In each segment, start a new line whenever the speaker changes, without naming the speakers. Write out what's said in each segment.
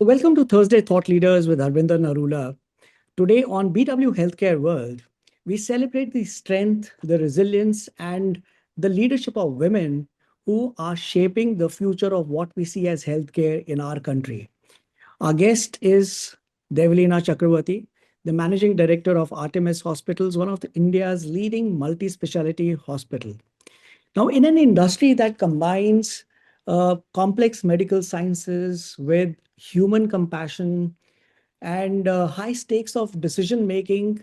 Welcome to Thursday Thought Leaders with Harbinder Narula. Today on BW Healthcare World, we celebrate the strength, the resilience, and the leadership of women who are shaping the future of what we see as healthcare in our country. Our guest is Devlina Chakravarty, the Managing Director of Artemis Hospitals, one of India's leading multi-speciality hospital. Now, in an industry that combines complex medical sciences with human compassion and high stakes of decision making,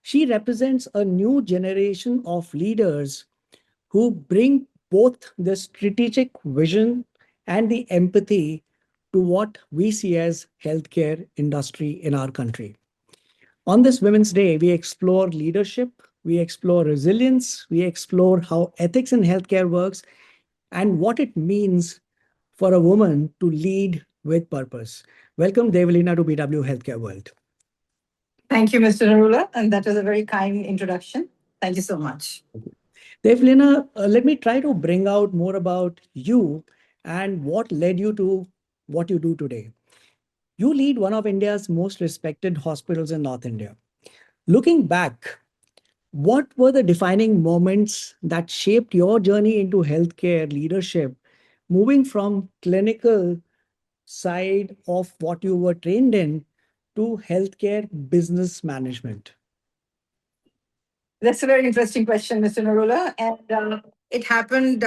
she represents a new generation of leaders who bring both the strategic vision and the empathy to what we see as healthcare industry in our country. On this Women's Day, we explore leadership, we explore resilience, we explore how ethics in healthcare works, and what it means for a woman to lead with purpose. Welcome, Devlina, to BW Healthcare World.
Thank you, Mr. Narula, and that was a very kind introduction. Thank you so much.
Devlina, let me try to bring out more about you and what led you to what you do today. You lead one of India's most respected hospitals in North India. Looking back, what were the defining moments that shaped your journey into healthcare leadership, moving from clinical side of what you were trained in to healthcare business management?
That's a very interesting question, Mr. Narula. And it happened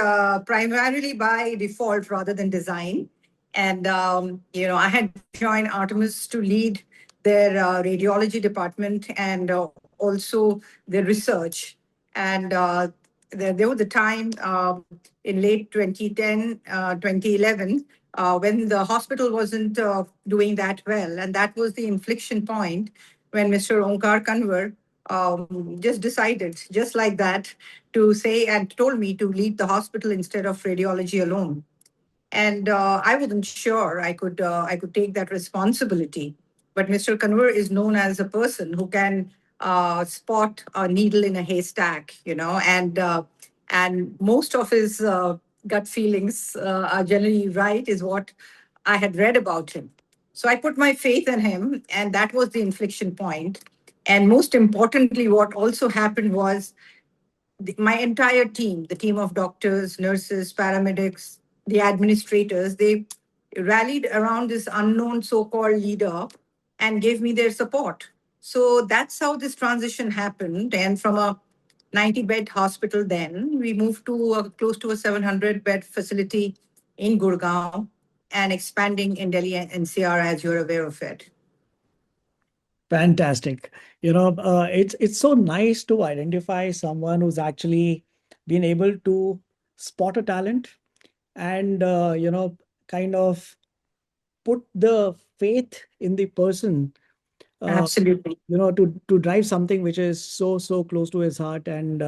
primarily by default rather than design. And, I had joined Artemis to lead their radiology department and also their research. And there was a time in late 2010, 2011, when the hospital wasn't doing that well. And that was the inflection point when Mr. Onkar Kanwar just decided, just like that, to say and told me to lead the hospital instead of radiology alone. And I wasn't sure I could take that responsibility. But Mr. Kanwar is known as a person who can spot a needle in a haystack, and most of his gut feelings are generally right, is what I had read about him. So I put my faith in him, and that was the inflection point. And most importantly, what also happened was my entire team, the team of doctors, nurses, paramedics, the administrators, they rallied around this unknown so-called leader and gave me their support. So that's how this transition happened. And from a 90-bed hospital then, we moved to close to a 700-bed facility in Gurgaon and expanding in Delhi and NCR, as you're aware of it.
Fantastic. It's so nice to identify someone who's actually been able to spot a talent and kind of put the faith in the person,
Absolutely.
to drive something which is so close to his heart, and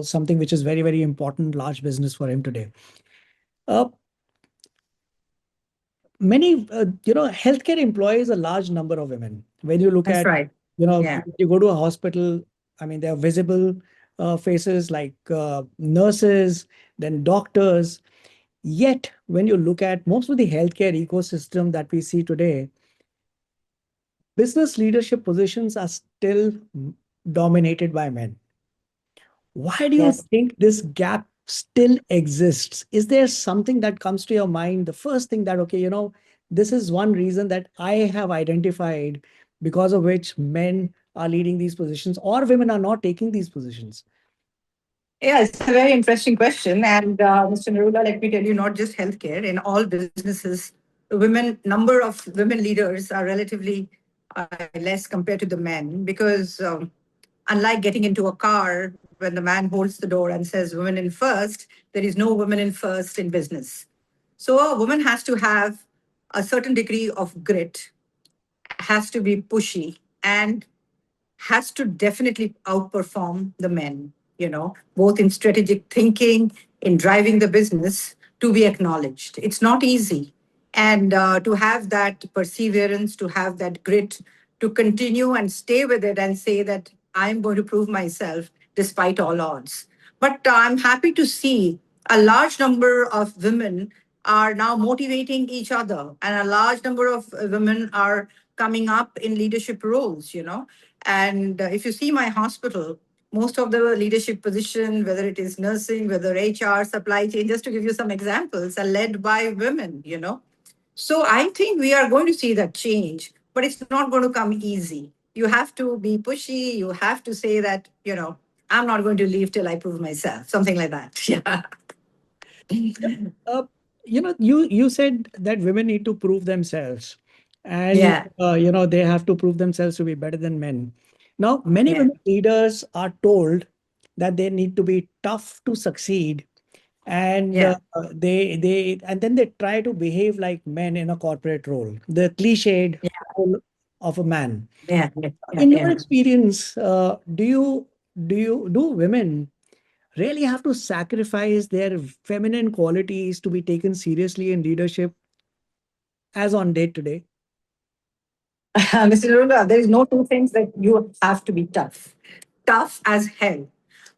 something which is very important, large business for him today. Uh, Many healthcare employs a large number of women. When you look
That's
at,
right. Yeah.
you go to a hospital, I mean, there are visible faces like nurses, then doctors. Yet when you look at most of the healthcare ecosystem that we see today, business leadership positions are still dominated by men. Why do you
Yes.
think this gap still exists? Is there something that comes to your mind? The first thing that, okay, this is one reason that I have identified because of which men are leading these positions or women are not taking these positions.
Yeah, it's a very interesting question. And Mr. Narula, let me tell you, not just healthcare, in all businesses, number of women leaders are relatively less compared to the men because unlike getting into a car when the man holds the door and says women in first, there is no women in first in business. So a woman has to have a certain degree of grit, has to be pushy, and has to definitely outperform the men, both in strategic thinking, in driving the business to be acknowledged. It's not easy. And to have that perseverance, to have that grit, to continue and stay with it and say that I'm going to prove myself despite all odds. But I'm happy to see a large number of women are now motivating each other, and a large number of women are coming up in leadership roles, you know. And if you see my hospital, most of the leadership position, whether it is nursing, whether HR, supply chain, just to give you some examples, are led by women, you know. So I think we are going to see that change, but it's not going to come easy. You have to be pushy. You have to say that, you know, I'm not going to leave till I prove myself, something like that. Yeah.
Yep. Uh, you said that women need to prove themselves, and
Yeah.
they have to prove themselves to be better than men. Now, many
Yeah.
women leaders are told that they need to be tough to succeed, and
Yeah.
and then they try to behave like men in a corporate role, the cliched
Yeah.
role of a man.
Yeah. Yeah. Yeah.
In your
Yeah.
experience, do women really have to sacrifice their feminine qualities to be taken seriously in leadership as on date today?
Mr. Narula, there is no two things that you have to be tough. Tough as hell.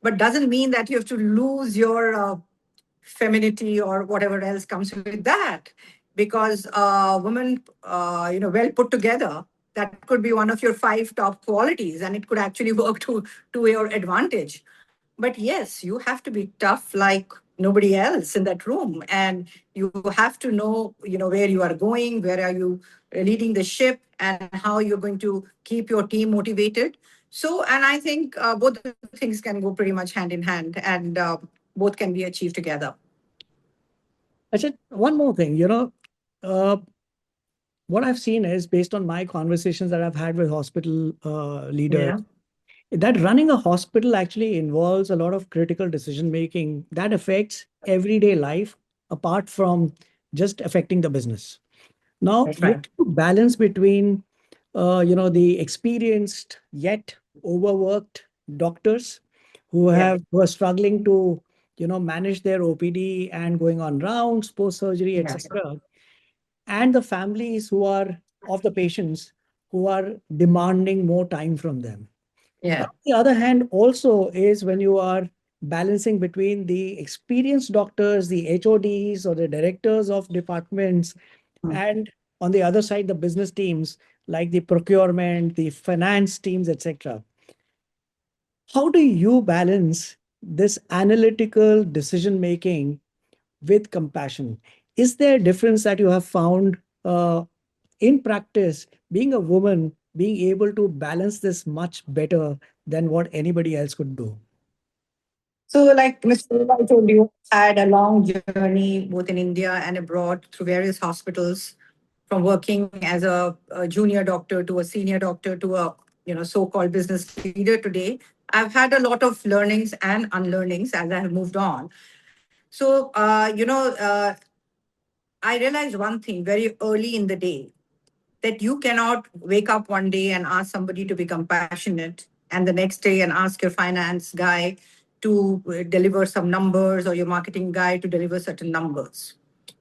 But doesn't mean that you have to lose your femininity or whatever else comes with that. Because women, well put together, that could be one of your five top qualities, and it could actually work to your advantage. But yes, you have to be tough like nobody else in that room, and you have to know, where you are going, where are you leading the ship, and how you're going to keep your team motivated. So, and I think both the things can go pretty much hand in hand, and both can be achieved together.
I said one more thing, uh, what I've seen is based on my conversations that I've had with hospital leaders,
Yeah.
that running a hospital actually involves a lot of critical decision making that affects everyday life apart from just affecting the business. Now,
That's
you
right.
have to balance between, the experienced yet overworked doctors
Yeah.
who are struggling to, manage their OPD and going on rounds, post surgery,
Yes.
etc., and the families who are of the patients who are demanding more time from them. But
Yeah.
on the other hand, also is when you are balancing between the experienced doctors, the HODs or the directors of departments,
Mm.
and on the other side, the business teams like the procurement, the finance teams, etc. How do you balance this analytical decision making with compassion? Is there a difference that you have found in practice, being a woman, being able to balance this much better than what anybody else could do?
So, like Mr. I told you, I had a long journey both in India and abroad through various hospitals, from working as a junior doctor to a senior doctor to a so-called business leader today. I've had a lot of learnings and unlearnings as I have moved on. So, I realized one thing very early in the day, that you cannot wake up one day and ask somebody to be compassionate, and the next day and ask your finance guy to deliver some numbers, or your marketing guy to deliver certain numbers.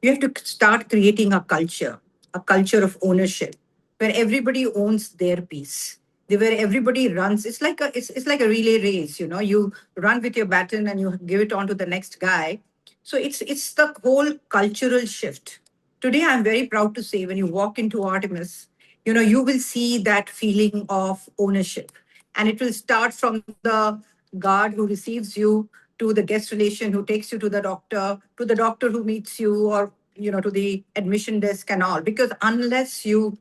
You have to start creating a culture of ownership, where everybody owns their piece. Where everybody runs, it's like a relay race. You run with your baton and you give it on to the next guy. So it's the whole cultural shift. Today, I'm very proud to say, when you walk into Artemis, you will see that feeling of ownership. And it will start from the guard who receives you, to the guest relation who takes you to the doctor who meets you, or, to the admission desk and all. Because unless you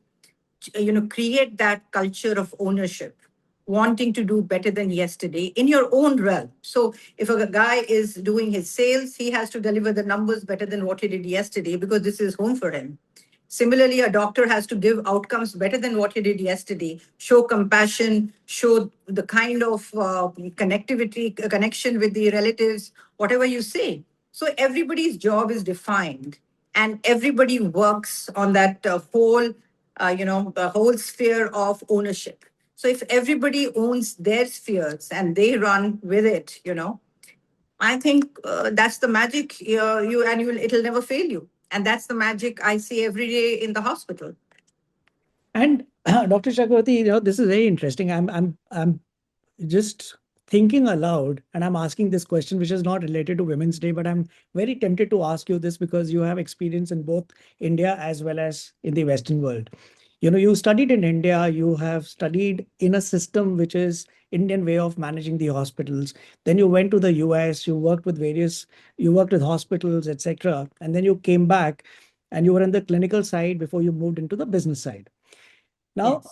create that culture of ownership, wanting to do better than yesterday in your own realm. So if a guy is doing his sales, he has to deliver the numbers better than what he did yesterday, because this is home for him. Similarly, a doctor has to give outcomes better than what he did yesterday, show compassion, show the kind of connectivity, connection with the relatives, whatever you say. So everybody's job is defined, and everybody works on that the whole sphere of ownership. So if everybody owns their spheres and they run with it, I think that's the magic. It'll never fail you, and that's the magic I see every day in the hospital.
And Dr. Chakravarty, this is very interesting. I'm just thinking aloud, and I'm asking this question, which is not related to Women's Day, but I'm very tempted to ask you this because you have experience in both India as well as in the Western world. You studied in India, you have studied in a system which is Indian way of managing the hospitals. Then you went to the US, you worked with hospitals, etc. And then you came back and you were in the clinical side before you moved into the business side. Now,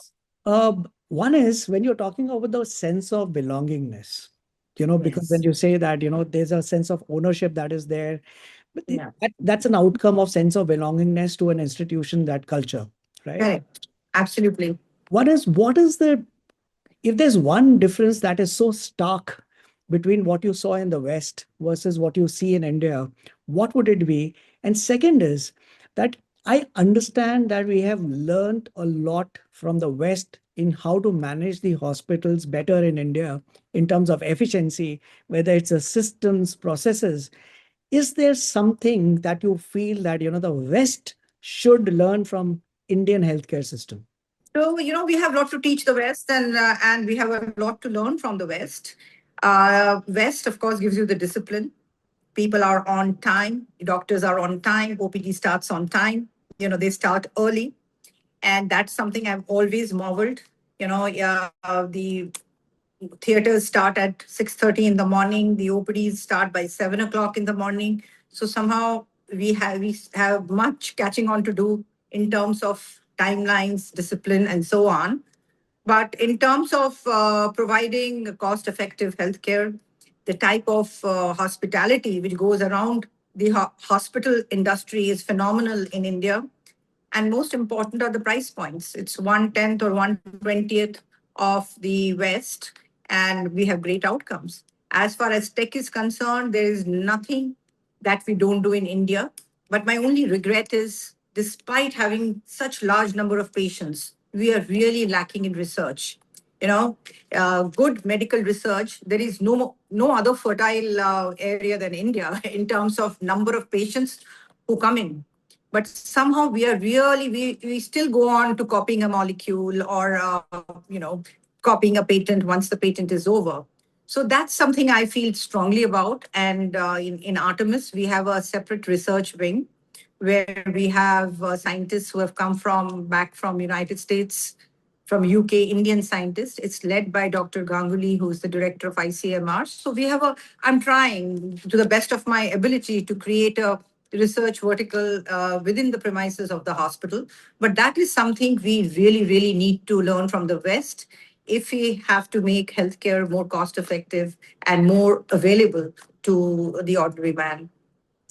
Yes.
one is when you're talking about the sense of belongingness, because when
Yes.
you say that, there's a sense of ownership that is there, but
Yeah.
that's an outcome of sense of belongingness to an institution, that culture, right?
Correct. Absolutely.
What is the if there's one difference that is so stark between what you saw in the West versus what you see in India, what would it be? And second is that I understand that we have learned a lot from the West in how to manage the hospitals better in India in terms of efficiency, whether it's the systems, processes. Is there something that you feel that the West should learn from Indian healthcare system?
So, we have a lot to teach the West, and we have a lot to learn from the West. West, of course, gives you the discipline. People are on time. Doctors are on time. OPD starts on time. They start early, and that's something I've always marveled. The theaters start at 6:30 in the morning. The OPDs start by 7 o'clock in the morning. So somehow we have much catching on to do in terms of timelines, discipline, and so on. But in terms of providing cost-effective healthcare, the type of hospitality which goes around the hospital industry is phenomenal in India. And most important are the price points. It's 1/10 or 1/20th of the West, and we have great outcomes. As far as tech is concerned, there is nothing that we don't do in India. But my only regret is, despite having such large number of patients, we are really lacking in research. Good medical research. There is no other fertile area than India in terms of number of patients who come in. But somehow we still go on to copying a molecule, or copying a patent once the patent is over. So that's something I feel strongly about. And in Artemis, we have a separate research wing where we have scientists who have come from back from United States, from UK, Indian scientists. It's led by Dr. Ganguly, who's the director of ICMR. So I'm trying to the best of my ability to create a research vertical within the premises of the hospital. But that is something we really, really need to learn from the West if we have to make healthcare more cost effective and more available to the ordinary man.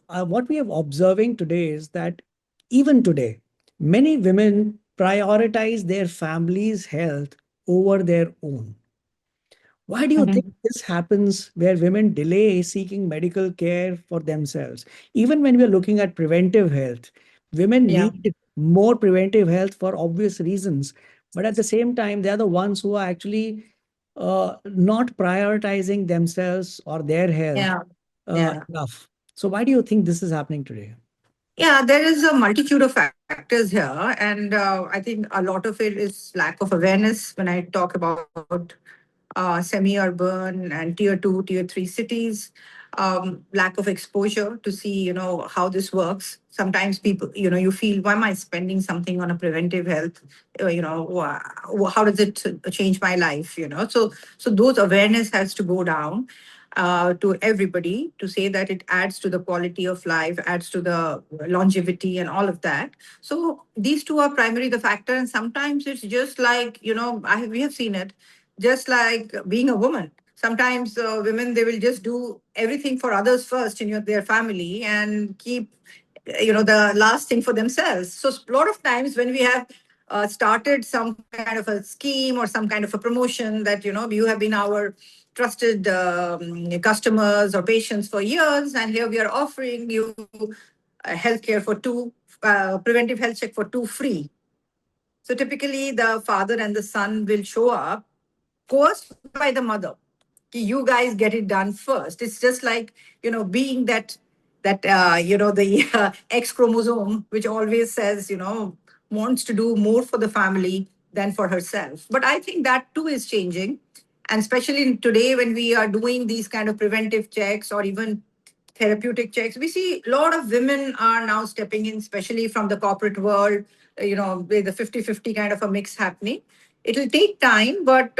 What we are observing today is that even today, many women prioritize their family's health over their own. Why do you think
Mhm.
this happens where women delay seeking medical care for themselves? Even when we are looking at preventive health, women
Yeah.
need more preventive health for obvious reasons. But at the same time, they are the ones who are actually not prioritizing themselves or their health
Yeah. Yeah.
enough. So, why do you think this is happening today?
Yeah, there is a multitude of factors here, and I think a lot of it is lack of awareness. When I talk about semi-urban and tier 2, tier 3 cities, lack of exposure to see, how this works. Sometimes people, you feel, why am I spending something on a preventive health? How does it change my life? So those awareness has to go down to everybody to say that it adds to the quality of life, adds to the longevity and all of that. So these two are primarily the factor. And sometimes it's just like, we have seen it, just like being a woman. Sometimes women, they will just do everything for others first in their family and keep the last thing for themselves. So a lot of times when we have started some kind of a scheme or some kind of a promotion that you have been our trusted customers or patients for years, and here we are offering you healthcare for two, preventive health check for two free. So typically the father and the son will show up, coerced by the mother. You guys get it done first. It's just like being that the X chromosome, which always says wants to do more for the family than for herself. But I think that too is changing. And especially today when we are doing these kind of preventive checks or even therapeutic checks, we see a lot of women are now stepping in, especially from the corporate world, with the 50-50 kind of a mix happening. It'll take time, but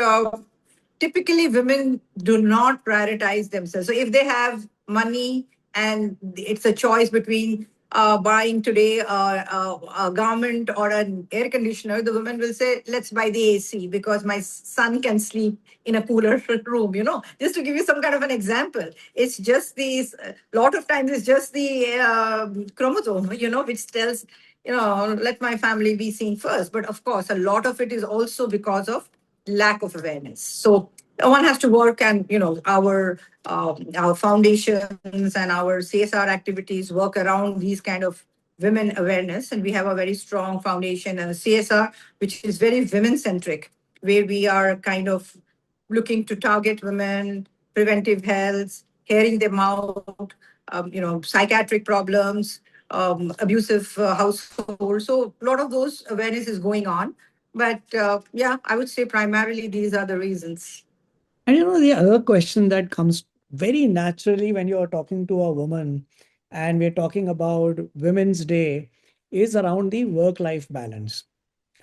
typically women do not prioritize themselves. So if they have money and it's a choice between buying today a garment or an air conditioner, the woman will say, let's buy the AC because my son can sleep in a cooler room, just to give you some kind of an example. It's just these, a lot of times it's just the chromosome, which tells, let my family be seen first. But of course, a lot of it is also because of lack of awareness. So one has to work, and our foundations and our CSR activities work around these kind of women awareness, and we have a very strong foundation and a CSR which is very women centric, where we are kind of looking to target women, preventive health, hearing them out, psychiatric problems, abusive households. So a lot of those awareness is going on. But yeah, I would say primarily these are the reasons.
And the other question that comes very naturally when you're talking to a woman and we're talking about Women's Day is around the work-life balance,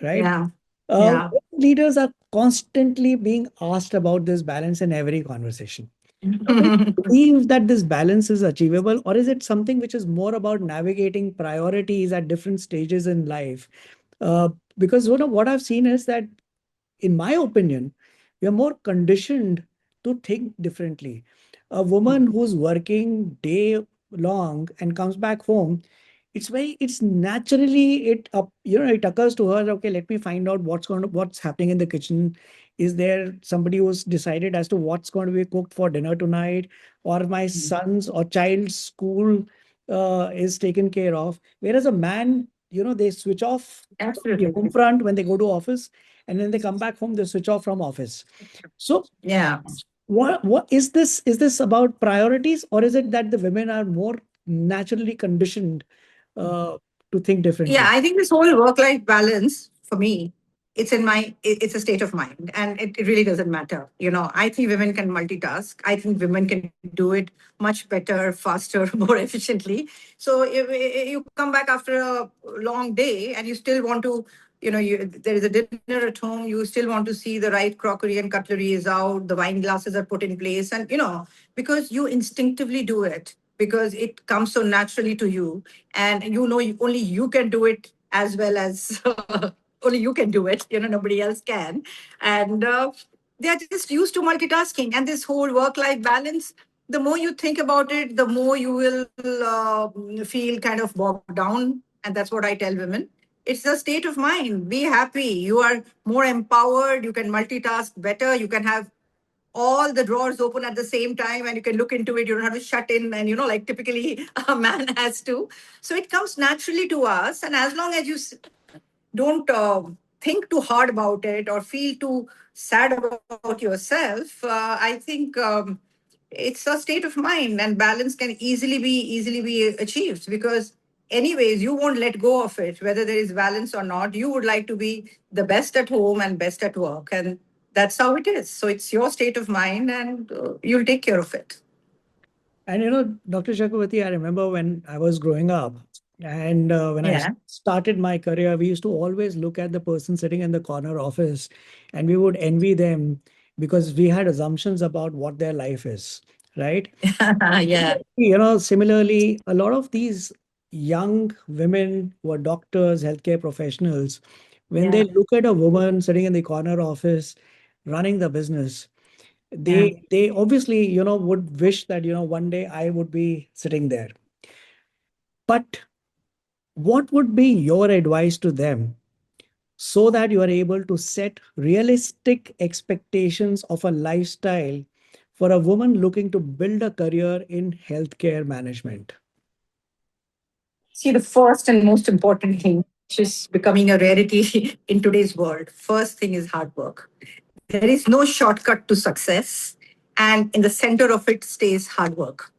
right?
Yeah. Yeah.
Leaders are constantly being asked about this balance in every conversation. Do you believe that this balance is achievable, or is it something which is more about navigating priorities at different stages in life? Because what I've seen is that, in my opinion, we are more conditioned to think differently. A woman who's working day long and comes back home, it's naturally it occurs to her, okay, let me find out what's happening in the kitchen. Is there somebody who's decided as to what's going to be cooked for dinner tonight, or my son's or child's school is taken care of? Whereas a man, they switch off the
Absolutely.
home front when they go to office, and then they come back home, they switch off from office. So
Yeah.
what is this about priorities, or is it that the women are more naturally conditioned uh, to think
Yeah,
differently?
I think this whole work-life balance for me, it's a state of mind, and it really doesn't matter. I think women can multitask. I think women can do it much better, faster, more efficiently. So if you come back after a long day and you still want to, there is a dinner at home, you still want to see the right crockery and cutlery is out, the wine glasses are put in place, and because you instinctively do it, because it comes so naturally to you, and only you can do it as well as only you can do it, nobody else can. And they are just used to multitasking, and this whole work life balance, the more you think about it, the more you will feel kind of bogged down. And that's what I tell women. It's a state of mind. Be happy. You are more empowered. You can multitask better. You can have all the drawers open at the same time and you can look into it. You don't have to shut in, and like typically a man has to. So it comes naturally to us, and as long as you don't think too hard about it or feel too sad about yourself, I think it's a state of mind, and balance can easily be achieved, because anyways you won't let go of it whether there is balance or not. You would like to be the best at home and best at work, and that's how it is. So it's your state of mind, and you'll take care of it.
And Dr. Chakravarty, I remember when I was growing up, and when I
Yeah.
started my career, we used to always look at the person sitting in the corner office, and we would envy them because we had assumptions about what their life is, right?
Yeah.
Similarly, a lot of these young women who are doctors, healthcare professionals, when
Yeah.
they look at a woman sitting in the corner office running the business,
Yeah.
they obviously, would wish that, one day I would be sitting there. But what would be your advice to them so that you are able to set realistic expectations of a lifestyle for a woman looking to build a career in healthcare management?
See, the first and most important thing, which is becoming a rarity in today's world, first thing is hard work. There is no shortcut to success, and in the center of it stays hard work.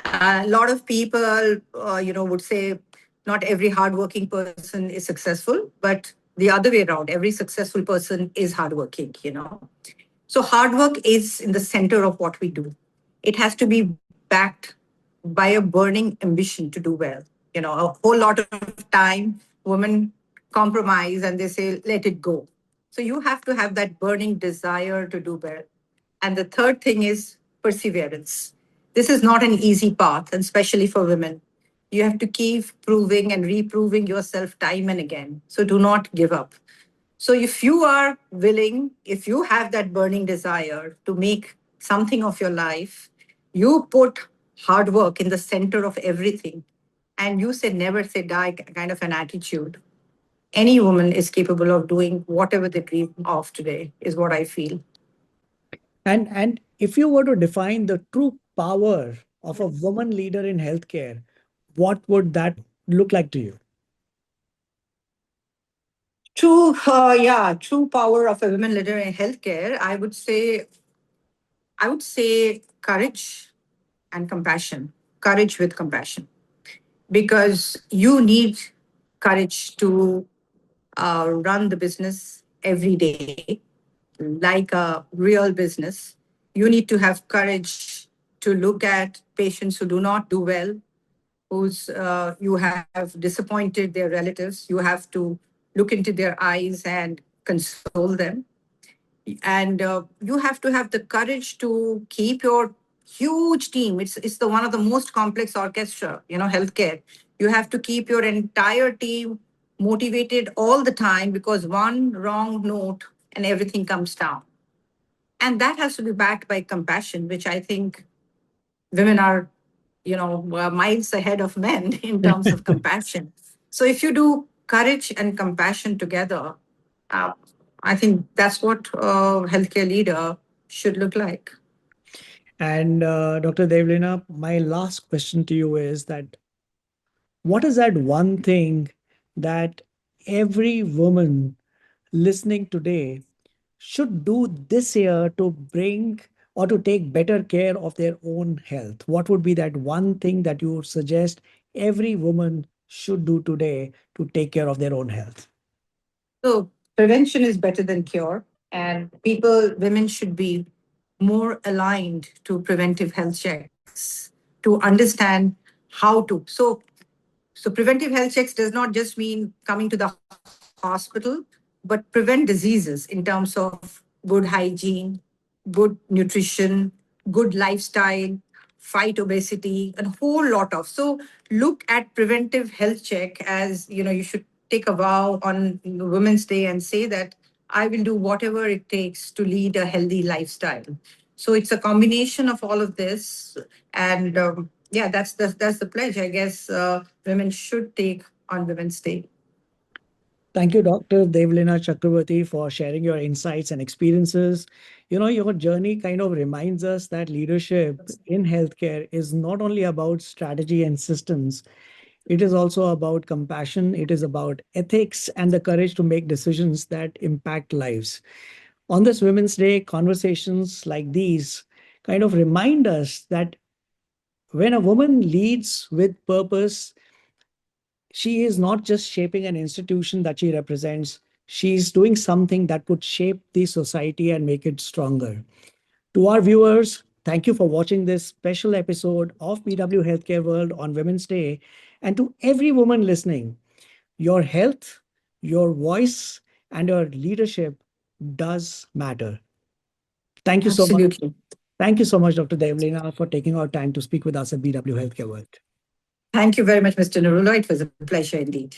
A lot of people, would say not every hardworking person is successful, but the other way around, every successful person is hardworking. So hard work is in the center of what we do. It has to be backed by a burning ambition to do well. A whole lot of time women compromise and they say, let it go. So you have to have that burning desire to do well. And the third thing is perseverance. This is not an easy path, and especially for women. You have to keep proving and reproving yourself time and again. So do not give up. So if you are willing, if you have that burning desire to make something of your life, you put hard work in the center of everything, and you say never say die kind of an attitude, any woman is capable of doing whatever they dream of today, is what I feel.
And if you were to define the true power of a woman leader in healthcare, what would that look like to you?
True power of a women leader in healthcare. I would say courage and compassion. Courage with compassion, because you need courage to run the business every day like a real business. You need to have courage to look at patients who do not do well, whose you have disappointed their relatives. You have to look into their eyes and console them. And you have to have the courage to keep your huge team. It's the one of the most complex orchestra, healthcare. You have to keep your entire team motivated all the time, because one wrong note and everything comes down. And that has to be backed by compassion, which I think women are, miles ahead of men in terms of compassion. So if you do courage and compassion together, uh, I think that's what a healthcare leader should look like.
And Dr. Devlina, my last question to you is that what is that one thing that every woman listening today should do this year to bring or to take better care of their own health? What would be that one thing that you would suggest every woman should do today to take care of their own health?
So prevention is better than cure, and women should be more aligned to preventive health checks to understand how to. So preventive health checks does not just mean coming to the hospital, but prevent diseases in terms of good hygiene, good nutrition, good lifestyle, fight obesity, a whole lot of. So look at preventive health check as, you should take a vow on Women's Day and say that I will do whatever it takes to lead a healthy lifestyle. So it's a combination of all of this, and yeah, that's the pledge. I guess women should take on Women's Day.
Thank you, Dr. Devlina Chakravarty, for sharing your insights and experiences. Your journey kind of reminds us that leadership in healthcare is not only about strategy and systems, it is also about compassion, it is about ethics and the courage to make decisions that impact lives. On this Women's Day, conversations like these kind of remind us that when a woman leads with purpose, she is not just shaping an institution that she represents, she's doing something that could shape the society and make it stronger. To our viewers, thank you for watching this special episode of BW Healthcare World on Women's Day. And to every woman listening, your health, your voice, and your leadership does matter. Thank you so much.
Absolutely.
Thank you so much, Dr. Devlina, for taking our time to speak with us at BW Healthcare World.
Thank you very much, Mr. Narula. It was a pleasure indeed.